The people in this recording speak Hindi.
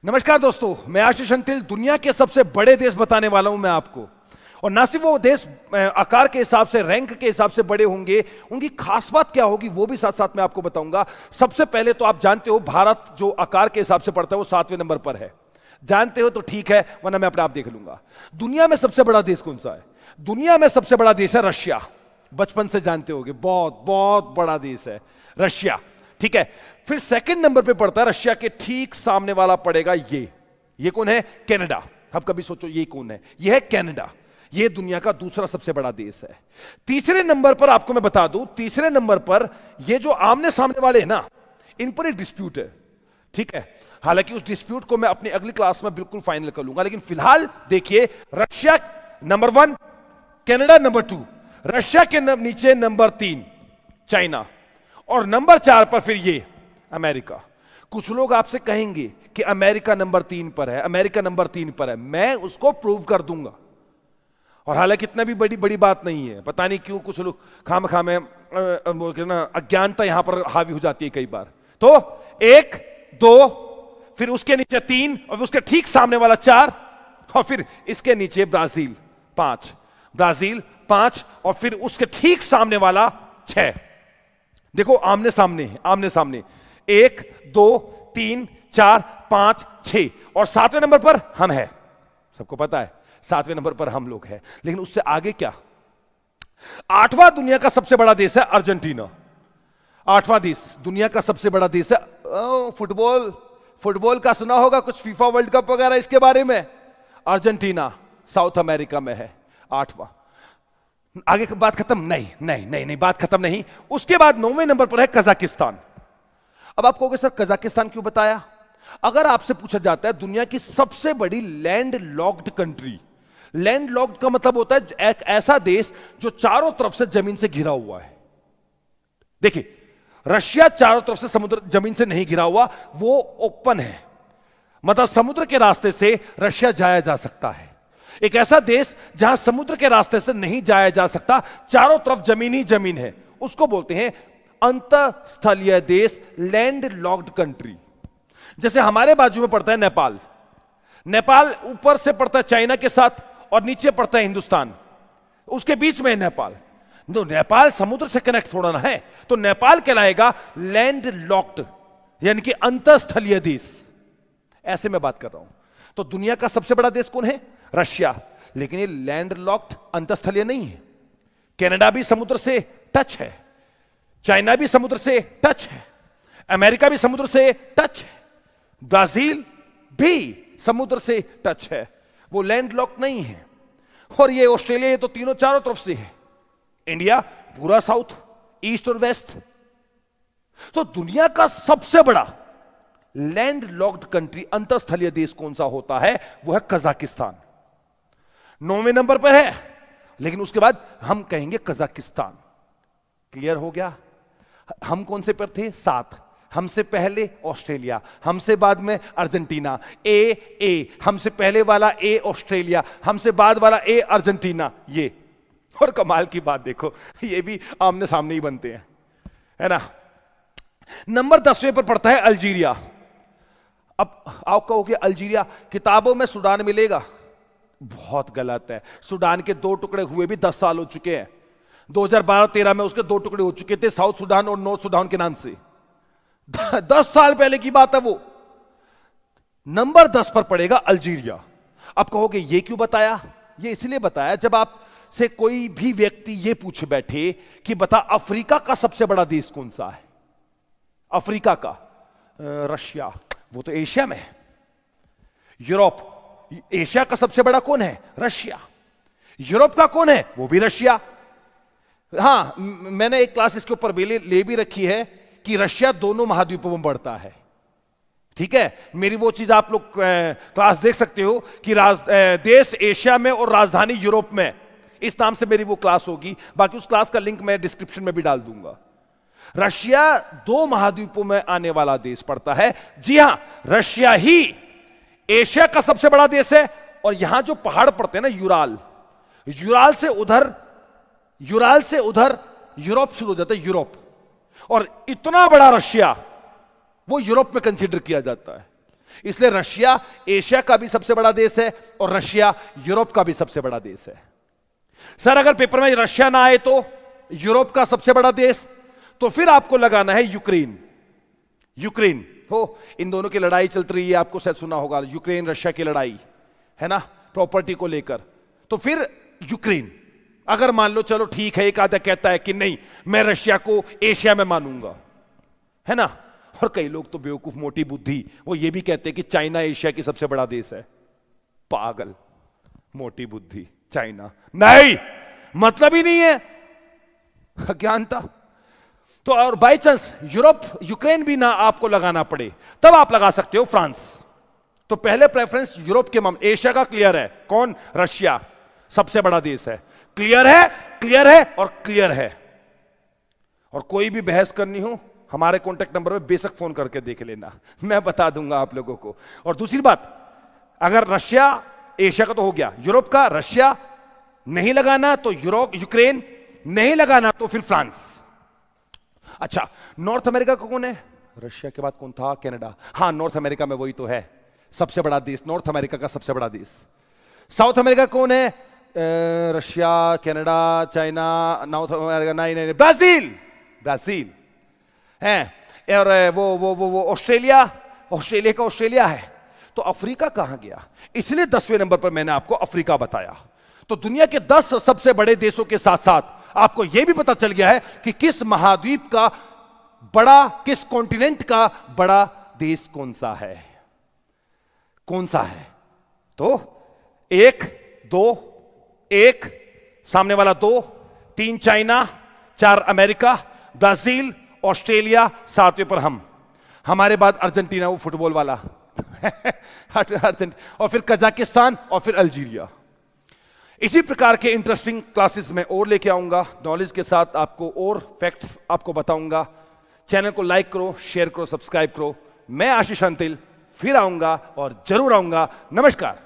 नमस्कार दोस्तों, मैं आशीष अंतिल दुनिया के सबसे बड़े देश बताने वाला हूं मैं आपको। और ना सिर्फ वो देश आकार के हिसाब से, रैंक के हिसाब से बड़े होंगे, उनकी खास बात क्या होगी वो भी साथ साथ मैं आपको बताऊंगा। सबसे पहले तो आप जानते हो भारत जो आकार के हिसाब से पड़ता है वो 7वें नंबर पर है। जानते हो तो ठीक है, वरना मैं अपने आप देख लूंगा। दुनिया में सबसे बड़ा देश कौन सा है? दुनिया में सबसे बड़ा देश है रशिया। बचपन से जानते होगे, बहुत बहुत बड़ा देश है रशिया। ठीक है, फिर सेकंड नंबर पे पड़ता है, रशिया के ठीक सामने वाला पड़ेगा ये कौन है? कनाडा। अब कभी सोचो ये कौन है? ये है कनाडा। ये दुनिया का दूसरा सबसे बड़ा देश है। तीसरे नंबर पर आपको मैं बता दूं, तीसरे नंबर पर ये जो आमने सामने वाले हैं ना, इन पर एक डिस्प्यूट है। ठीक है, हालांकि उस डिस्प्यूट को मैं अपनी अगली क्लास में बिल्कुल फाइनल कर लूंगा, लेकिन फिलहाल देखिए, Russia number 1, Canada number 2, Russia के नीचे नंबर 3 चाइना, और नंबर 4 पर फिर ये अमेरिका। कुछ लोग आपसे कहेंगे कि अमेरिका नंबर 3 पर है, अमेरिका नंबर 3 पर है। मैं उसको प्रूव कर दूंगा। और हालांकि इतना भी बड़ी बात नहीं है। पता नहीं क्यों कुछ लोग खाम में अज्ञानता यहां पर हावी हो जाती है कई बार। तो 1, 2, फिर उसके नीचे 3, और उसके ठीक सामने वाला 4, और फिर इसके नीचे ब्राजील 5, ब्राजील 5, और फिर उसके ठीक सामने वाला 6। देखो आमने सामने है, आमने सामने 1, 2, 3, 4, 5, 6, और 7वें नंबर पर हम हैं। सबको पता है 7वें नंबर पर हम लोग हैं। लेकिन उससे आगे क्या? 8वां दुनिया का सबसे बड़ा देश है अर्जेंटीना। 8वां देश दुनिया का सबसे बड़ा देश है। फुटबॉल का सुना होगा कुछ, फीफा वर्ल्ड कप वगैरह, इसके बारे में। अर्जेंटीना साउथ अमेरिका में है, 8वां। आगे की बात खत्म? नहीं, बात खत्म नहीं। उसके बाद 9वें नंबर पर है कजाकिस्तान। अब आप कहोगे सर कजाकिस्तान क्यों बताया? अगर आपसे पूछा जाता है दुनिया की सबसे बड़ी land locked country, land locked का मतलब होता है एक ऐसा देश जो चारों तरफ से जमीन से घिरा हुआ है। देखिए, रशिया चारों तरफ से समुद्र जमीन से नहीं घिरा हुआ, वो ओपन है, मतलब समुद्र के रास्ते से रशिया जाया जा सकता है। एक ऐसा देश जहां समुद्र के रास्ते से नहीं जाया जा सकता, चारों तरफ जमीन ही जमीन है, उसको बोलते हैं अंतःस्थलीय देश, लैंड लॉक्ड कंट्री। जैसे हमारे बाजू में पड़ता है नेपाल। नेपाल ऊपर से पड़ता है चाइना के साथ, और नीचे पड़ता है हिंदुस्तान, उसके बीच में है नेपाल। तो नेपाल समुद्र से कनेक्ट थोड़ा ना है, तो नेपाल कहलाएगा लैंड लॉक्ड, यानी कि अंतःस्थलीय देश। ऐसे मैं बात कर रहा हूं। तो दुनिया का सबसे बड़ा देश कौन है? रशिया। लेकिन ये लैंड लॉक्ड, अंतःस्थलीय नहीं है। कनाडा भी समुद्र से टच है, चाइना भी समुद्र से टच है, अमेरिका भी समुद्र से टच है, ब्राजील भी समुद्र से टच है, वो लैंड लॉक नहीं है। और ये ऑस्ट्रेलिया, ये तो तीनों चारों तरफ से है। इंडिया पूरा साउथ, ईस्ट और वेस्ट। तो दुनिया का सबसे बड़ा लैंड लॉक्ड कंट्री, अंतःस्थलीय देश कौन सा होता है? वो है कजाकिस्तान। 9वें नंबर पर है, लेकिन उसके बाद हम कहेंगे कजाकिस्तान। क्लियर हो गया? हम कौन से पर थे? 7। हमसे पहले ऑस्ट्रेलिया, हमसे बाद में अर्जेंटीना। ए हमसे पहले वाला ए ऑस्ट्रेलिया, हमसे बाद वाला ए अर्जेंटीना। ये और कमाल की बात देखो, ये भी आमने सामने ही बनते हैं, है ना। नंबर 10वें पर पड़ता है अल्जीरिया। अब आप कहोगे अल्जीरिया, किताबों में सूडान मिलेगा? बहुत गलत है। सूडान के 2 टुकड़े हुए भी 10 साल हो चुके हैं। 2012-13 में उसके 2 टुकड़े हो चुके थे, साउथ सूडान और नॉर्थ सूडान के नाम से। 10 साल पहले की बात है वो। नंबर 10 पर पड़ेगा अल्जीरिया। अब कहोगे ये क्यों बताया? ये इसलिए बताया, जब आप से कोई भी व्यक्ति ये पूछे बैठे कि बता अफ्रीका का सबसे बड़ा देश कौन सा है? अफ्रीका का रशिया, वो तो एशिया में है। यूरोप, एशिया का सबसे बड़ा कौन है? रशिया। यूरोप का कौन है? वो भी रशिया। हां, मैंने एक क्लास इसके ऊपर ले भी रखी है कि रशिया दोनों महाद्वीपों में बढ़ता है। ठीक है, मेरी वो चीज आप लोग क्लास देख सकते हो कि देश एशिया में और राजधानी यूरोप में, इस नाम से मेरी वो क्लास होगी। बाकी उस क्लास का लिंक मैं डिस्क्रिप्शन में भी डाल दूंगा। रशिया 2 महाद्वीपों में आने वाला देश पड़ता है। जी हां, रशिया ही एशिया का सबसे बड़ा देश है। और यहां जो पहाड़ पड़ते हैं ना, यूराल से उधर यूरोप शुरू हो जाता है, यूरोप। और इतना बड़ा रशिया वो यूरोप में कंसीडर किया जाता है। इसलिए रशिया एशिया का भी सबसे बड़ा देश है और रशिया यूरोप का भी सबसे बड़ा देश है। सर अगर पेपर में रशिया ना आए तो यूरोप का सबसे बड़ा देश, तो फिर आपको लगाना है यूक्रेन। यूक्रेन हो, इन दोनों की लड़ाई चलती रही है, आपको शायद सुना होगा, यूक्रेन रशिया की लड़ाई है ना, प्रॉपर्टी को लेकर। तो फिर यूक्रेन, अगर मान लो चलो ठीक है, एक आधा कहता है कि नहीं मैं रशिया को एशिया में मानूंगा, है ना, और कई लोग तो बेवकूफ मोटी बुद्धि वो ये भी कहते हैं कि चाइना एशिया की सबसे बड़ा देश है। पागल, मोटी बुद्धि, चाइना नहीं, मतलब ही नहीं है, अज्ञानता। तो और बाई चांस यूरोप यूक्रेन भी ना आपको लगाना पड़े तब आप लगा सकते हो फ्रांस। तो पहले प्रेफरेंस यूरोप के मामले, एशिया का क्लियर है, कौन, रशिया सबसे बड़ा देश है, क्लियर है, क्लियर है और क्लियर है। और कोई भी बहस करनी हो हमारे कॉन्टेक्ट नंबर पे बेशक फोन करके देख लेना, मैं बता दूंगा आप लोगों को। और दूसरी बात, अगर रशिया एशिया का तो हो गया, यूरोप का रशिया नहीं लगाना तो यूरोप यूक्रेन नहीं लगाना तो फिर फ्रांस। अच्छा, नॉर्थ अमेरिका का कौन है, रशिया के बाद कौन था, कनाडा। हाँ, नॉर्थ अमेरिका में वही तो है सबसे बड़ा देश, नॉर्थ अमेरिका का सबसे बड़ा देश। साउथ अमेरिका कौन है, Russia, Canada, China, north America नहीं नहीं, ब्राजील, ब्राजील है। और वो ऑस्ट्रेलिया, ऑस्ट्रेलिया का ऑस्ट्रेलिया है। तो अफ्रीका कहां गया, इसलिए 10वें नंबर पर मैंने आपको अफ्रीका बताया। तो दुनिया के 10 सबसे बड़े देशों के साथ साथ आपको यह भी पता चल गया है कि किस महाद्वीप का बड़ा, किस कॉन्टिनेंट का बड़ा देश कौन सा है, कौन सा है। तो 1 2 1 सामने वाला 2 3 चाइना, 4 अमेरिका, ब्राजील, ऑस्ट्रेलिया, 7वें पर हम, हमारे बाद अर्जेंटीना वो फुटबॉल वाला और फिर कजाकिस्तान और फिर अल्जीरिया। इसी प्रकार के इंटरेस्टिंग क्लासेस में और लेके आऊंगा, नॉलेज के साथ आपको और फैक्ट्स आपको बताऊंगा। चैनल को लाइक करो, शेयर करो, सब्सक्राइब करो। मैं आशीष अंतिल फिर आऊंगा और जरूर आऊंगा। नमस्कार।